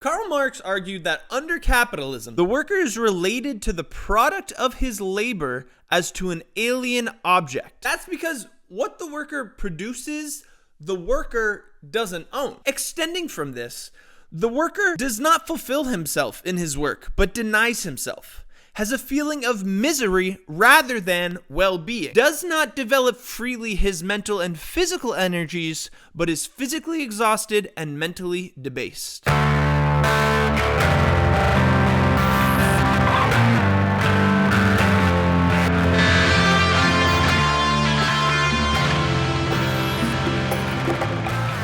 Karl Marx argued that under capitalism, the worker is related to the product of his labor as to an alien object. That's because what the worker produces, the worker doesn't own. Extending from this, the worker does not fulfill himself in his work, but denies himself, has a feeling of misery rather than well-being, does not develop freely his mental and physical energies, but is physically exhausted and mentally debased.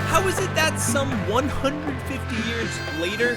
How is it that some 150 years later,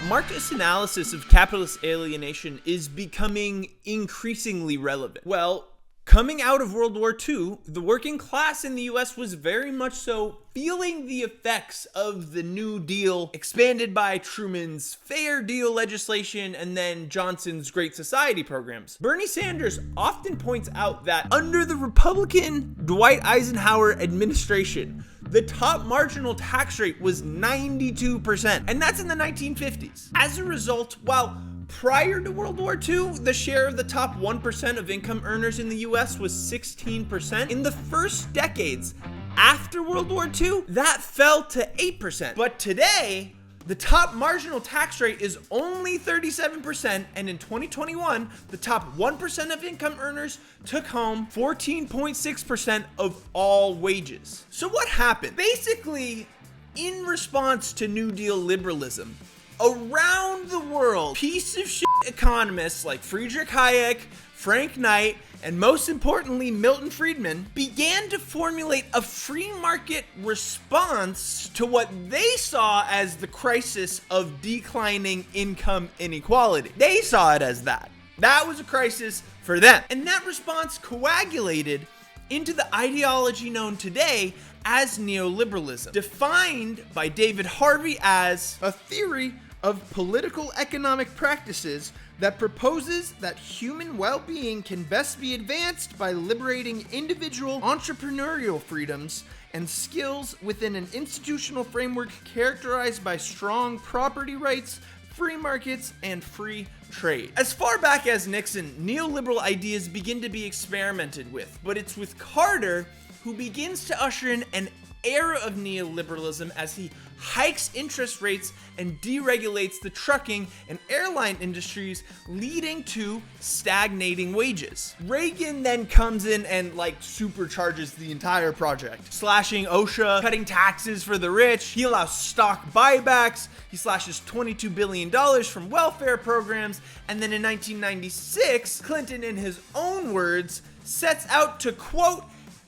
Marxist analysis of capitalist alienation is becoming increasingly relevant? Well, coming out of World War II, the working class in the US was very much so feeling the effects of the New Deal, expanded by Truman's Fair Deal legislation and then Johnson's Great Society programs. Bernie Sanders often points out that under the Republican Dwight Eisenhower administration, the top marginal tax rate was 92%, and that's in the 1950s. As a result, while prior to World War II, the share of the top 1% of income earners in the US was 16%, in the first decades after World War II, that fell to 8%. But today, the top marginal tax rate is only 37%, and in 2021, the top 1% of income earners took home 14.6% of all wages. So what happened? Basically, in response to New Deal liberalism, around the world, piece of shit economists like Friedrich Hayek, Frank Knight, and most importantly, Milton Friedman began to formulate a free market response to what they saw as the crisis of declining income inequality. They saw it as that. That was a crisis for them. And that response coagulated into the ideology known today as neoliberalism, defined by David Harvey as a theory of political economic practices that proposes that human well-being can best be advanced by liberating individual entrepreneurial freedoms and skills within an institutional framework characterized by strong property rights, free markets, and free trade. As far back as Nixon, neoliberal ideas begin to be experimented with, but it's with Carter who begins to usher in an era of neoliberalism as he hikes interest rates and deregulates the trucking and airline industries, leading to stagnating wages. Reagan then comes in and supercharges the entire project, slashing OSHA, cutting taxes for the rich. He allows stock buybacks. He slashes $22 billion from welfare programs. And then in 1996, Clinton, in his own words, sets out to, quote,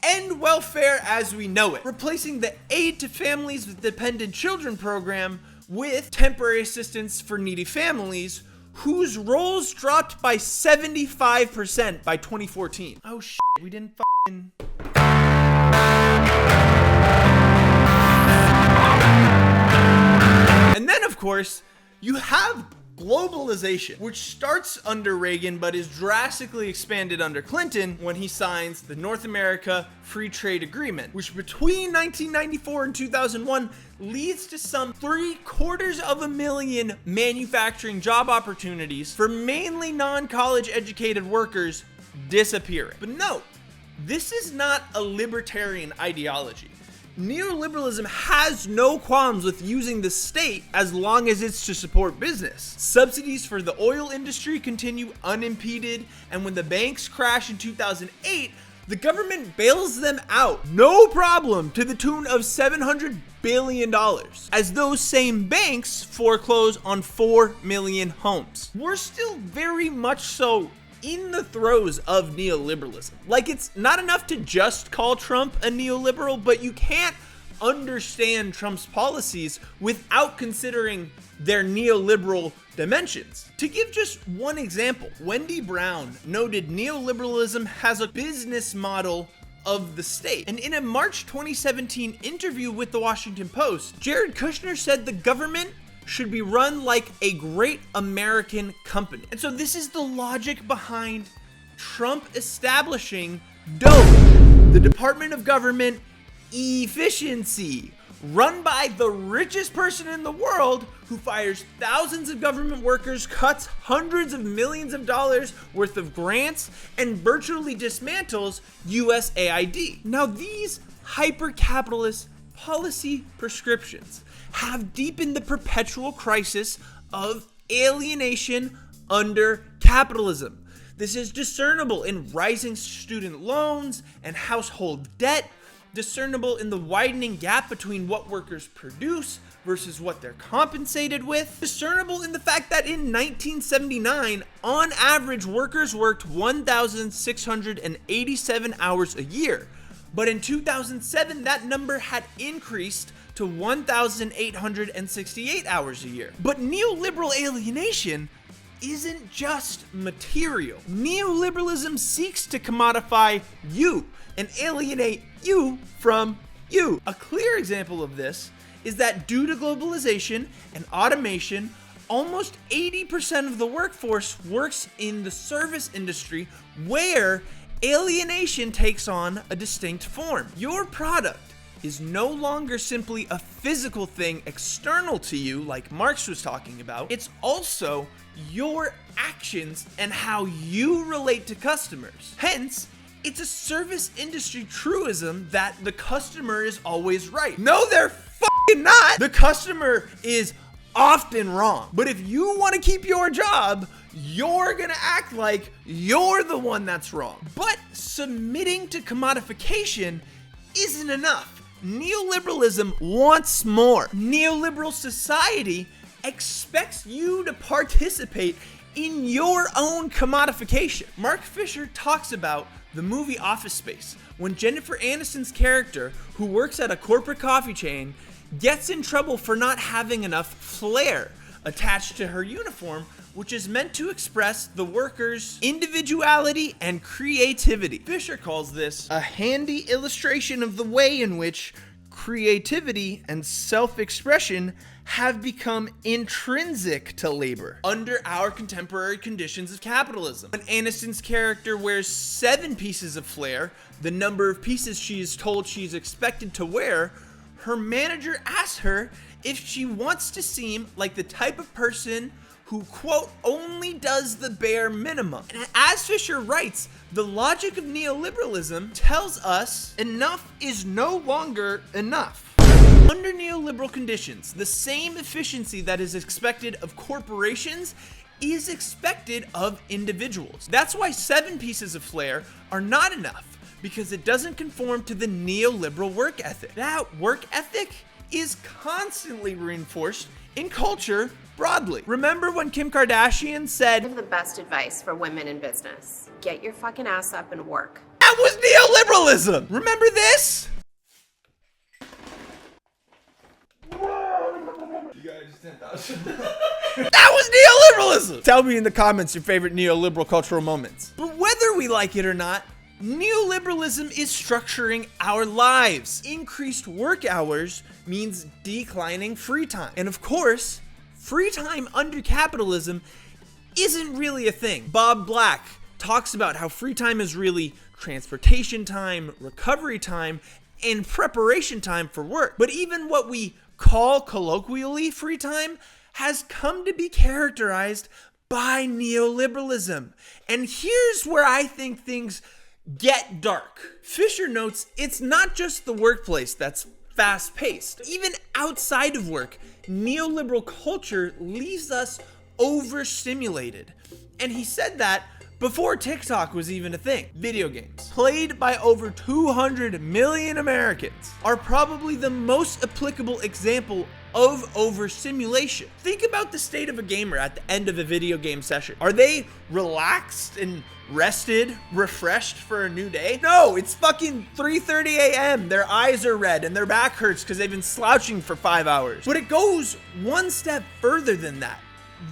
end welfare as we know it, replacing the Aid to Families with Dependent Children program with temporary assistance for needy families, whose roles dropped by 75% by 2014. Oh shit, we didn't fucking... And then, of course, you have globalization, which starts under Reagan but is drastically expanded under Clinton when he signs the North America Free Trade Agreement, which between 1994 and 2001 leads to some 750,000 manufacturing job opportunities for mainly non-college educated workers disappearing. But note, this is not a libertarian ideology. Neoliberalism has no qualms with using the state as long as it's to support business. Subsidies for the oil industry continue unimpeded, and when the banks crash in 2008, the government bails them out, no problem, to the tune of $700 billion, as those same banks foreclose on 4 million homes. We're still very much so in the throes of neoliberalism. It's not enough to just call Trump a neoliberal, but you can't understand Trump's policies without considering their neoliberal dimensions. To give just one example, Wendy Brown noted neoliberalism has a business model of the state. And in a March 2017 interview with the Washington Post, Jared Kushner said the government should be run like a great American company. And so this is the logic behind Trump establishing DOGE, the Department of Government Efficiency, run by the richest person in the world who fires thousands of government workers, cuts hundreds of millions of dollars worth of grants, and virtually dismantles USAID. Now, these hyper-capitalist policy prescriptions have deepened the perpetual crisis of alienation under capitalism. This is discernible in rising student loans and household debt, discernible in the widening gap between what workers produce versus what they're compensated with, discernible in the fact that in 1979, on average, workers worked 1,687 hours a year. But in 2007, that number had increased to 1,868 hours a year. But neoliberal alienation isn't just material. Neoliberalism seeks to commodify you and alienate you from you. A clear example of this is that due to globalization and automation, almost 80% of the workforce works in the service industry, where alienation takes on a distinct form. Your product is no longer simply a physical thing external to you, like Marx was talking about. It's also your actions and how you relate to customers. Hence, it's a service industry truism that the customer is always right. No, they're fucking not. The customer is often wrong. But if you want to keep your job, you're gonna act like you're the one that's wrong. But submitting to commodification isn't enough. Neoliberalism wants more. Neoliberal society expects you to participate in your own commodification. Mark Fisher talks about the movie Office Space, when Jennifer Aniston's character, who works at a corporate coffee chain, gets in trouble for not having enough flair attached to her uniform, which is meant to express the worker's individuality and creativity. Fisher calls this a handy illustration of the way in which creativity and self-expression have become intrinsic to labor under our contemporary conditions of capitalism. When Aniston's character wears 7 pieces of flair, the number of pieces she is told she's expected to wear, her manager asks her if she wants to seem like the type of person who, quote, only does the bare minimum. And as Fisher writes, the logic of neoliberalism tells us enough is no longer enough. Under neoliberal conditions, the same efficiency that is expected of corporations is expected of individuals. That's why 7 pieces of flair are not enough, because it doesn't conform to the neoliberal work ethic. That work ethic is constantly reinforced in culture broadly. Remember when Kim Kardashian said, "I have the best advice for women in business. Get your fucking ass up and work." That was neoliberalism! Remember this? That was neoliberalism! Tell me in the comments your favorite neoliberal cultural moments. But whether we like it or not, neoliberalism is structuring our lives. Increased work hours means declining free time. And of course, free time under capitalism isn't really a thing. Bob Black talks about how free time is really transportation time, recovery time, and preparation time for work. But even what we call colloquially free time has come to be characterized by neoliberalism. And here's where I think things get dark. Fisher notes it's not just the workplace that's fast-paced. Even outside of work, neoliberal culture leaves us overstimulated. And he said that before TikTok was even a thing. Video games, played by over 200 million Americans, are probably the most applicable example of overstimulation. Think about the state of a gamer at the end of a video game session. Are they relaxed and rested, refreshed for a new day? No, it's fucking 3:30 a.m. Their eyes are red and their back hurts because they've been slouching for 5 hours. But it goes one step further than that.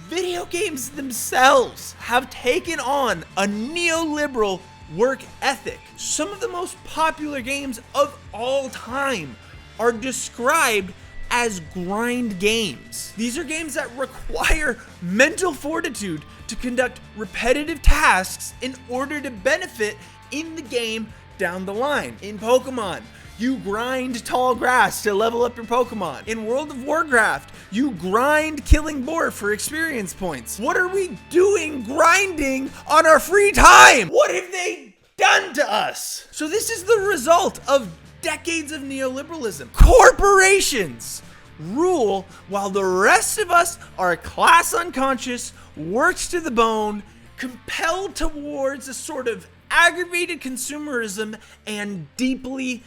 Video games themselves have taken on a neoliberal work ethic. Some of the most popular games of all time are described as grind games. These are games that require mental fortitude to conduct repetitive tasks in order to benefit in the game down the line. In Pokemon, you grind tall grass to level up your Pokemon. In World of Warcraft, you grind killing boar for experience points. What are we doing grinding on our free time? What have they done to us? So this is the result of decades of neoliberalism. Corporations rule while the rest of us are class unconscious, worked to the bone, compelled towards a sort of aggravated consumerism and deeply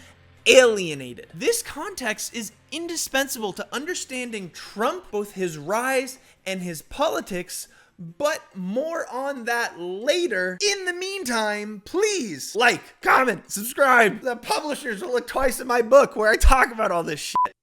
alienated. This context is indispensable to understanding Trump, both his rise and his politics, but more on that later. In the meantime, please like, comment, subscribe. The publishers will look twice at my book where I talk about all this shit.